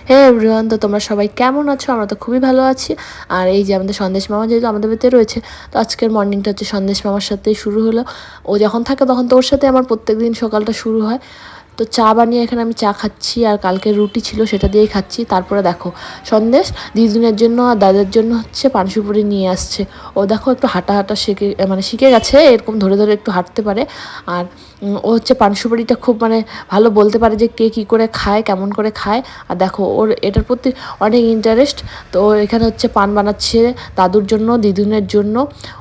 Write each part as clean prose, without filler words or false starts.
হে everyone, তো তোমরা সবাই কেমন আছো? আমরা তো খুবই ভালো আছি। আর এই যে আমাদের সন্দেশ মামা যেহেতু আমাদের বাড়িতে রয়েছে, তো আজকের মর্নিংটা হচ্ছে সন্দেশ মামার সাথেই শুরু হলো। ও যখন থাকে তখন তো ওর সাথে আমার প্রত্যেক দিন সকালটা শুরু হয়। তো চা বানিয়ে এখানে আমি চা খাচ্ছি, আর কালকে রুটি ছিল সেটা দিয়েই খাচ্ছি। তারপরে দেখো সন্দেশ দিদুনের জন্য আর দাদার জন্য হচ্ছে পানসুপুরি নিয়ে আসছে। ও দেখো একটু হাঁটা হাঁটা শিখে গেছে, এরকম ধরে ধরে একটু হাঁটতে পারে। আর ও হচ্ছে পানসুপারিটা খুব ভালো বলতে পারে যে কে কী করে খায়, কেমন করে খায়। আর দেখো ওর এটার প্রতি অনেক ইন্টারেস্ট। তো ও এখানে হচ্ছে পান বানাচ্ছে দাদুর জন্য, দিদুনের জন্য।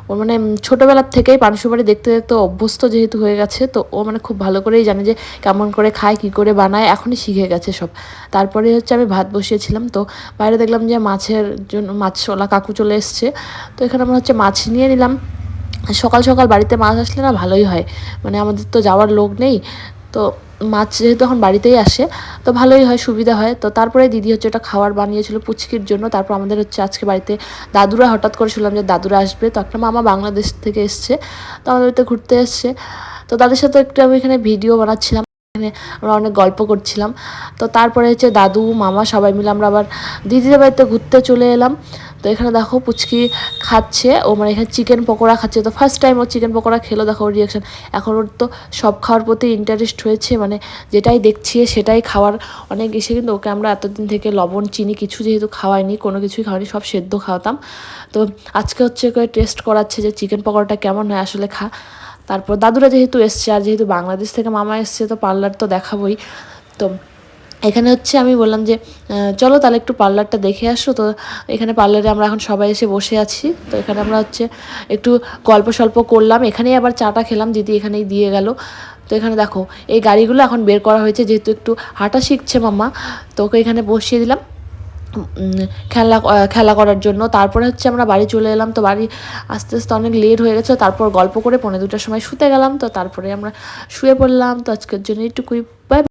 ওর ছোটোবেলার থেকেই পানসুপারি দেখতে দেখতে অভ্যস্ত যেহেতু হয়ে গেছে, তো ও খুব ভালো করেই জানে যে কেমন করে খায়, কী করে বানায়, এখনই শিখে গেছে সব। তারপরে হচ্ছে আমি ভাত বসিয়েছিলাম, তো বাইরে দেখলাম যে মাছের জন্য মাছওয়ালা কাকু চলে এসছে। তো এখানে আমরা হচ্ছে মাছ নিয়ে নিলাম। সকাল সকাল বাড়িতে মাছ আসলে না ভালোই হয়, আমাদের তো যাওয়ার লোক নেই। তো মাছ যেহেতু এখন বাড়িতেই আসে, তো ভালোই হয়, সুবিধা হয়। তো তারপরে দিদি হচ্ছে ওটা খাওয়ার বানিয়েছিল পুচকির জন্য। তারপর আমাদের হচ্ছে আজকে বাড়িতে দাদুরা, হঠাৎ করে শুনলাম যে দাদুরা আসবে। তো একটা মামা বাংলাদেশ থেকে এসছে, তো আমাদের বাড়িতে ঘুরতে এসছে। তো তাদের সাথে একটু আমি এখানে ভিডিও বানাচ্ছিলাম, এখানে আমরা অনেক গল্প করছিলাম। তো তারপরে হচ্ছে দাদু মামা সবাই মিলে আমরা আবার দিদিদের বাড়িতে ঘুরতে চলে এলাম। তো এখানে দেখো পুচকি খাচ্ছে, ও এখানে চিকেন পকোড়া খাচ্ছে। তো ফার্স্ট টাইম ও চিকেন পকোড়া খেলো, দেখো ওর রিয়াকশান। এখন ওর তো সব খাওয়ার প্রতি ইন্টারেস্ট হয়েছে, যেটাই দেখছি সেটাই খাওয়ার অনেক এসে। কিন্তু ওকে আমরা এতদিন থেকে লবণ চিনি কিছু যেহেতু খাওয়াইনি, কোনো কিছুই খাওয়াইনি, সব সেদ্ধ খাওয়াতাম। তো আজকে হচ্ছে ওকে টেস্ট করাচ্ছে যে চিকেন পকোড়াটা কেমন হয় আসলে খা। তারপর দাদুরা যেহেতু এসছে, আর যেহেতু বাংলাদেশ থেকে মামা এসছে, তো পার্লার তো দেখাবোই। তো এখানে হচ্ছে আমি বললাম যে চলো তাহলে একটু পার্লারটা দেখে আসো। তো এখানে পার্লারে আমরা এখন সবাই এসে বসে আছি। তো এখানে আমরা হচ্ছে একটু গল্প সল্প করলাম, এখানেই আবার চাটা খেলাম, দিদি এখানেই দিয়ে গেল। তো এখানে দেখো এই গাড়িগুলো এখন বের করা হয়েছে, যেহেতু একটু হাঁটা শিখছে মামা, তো ওকে এখানে বসিয়ে দিলাম খেলা খেলা করার জন্য। তারপরে হচ্ছে আমরা বাড়ি চলে এলাম। তো বাড়ি আস্তে আস্তে অনেক লেট হয়ে গেছে, তারপর গল্প করে 1:45টার সময় শুতে গেলাম। তো তারপরে আমরা শুয়ে পড়লাম। তো আজকের জন্য এইটুকুই, বাই।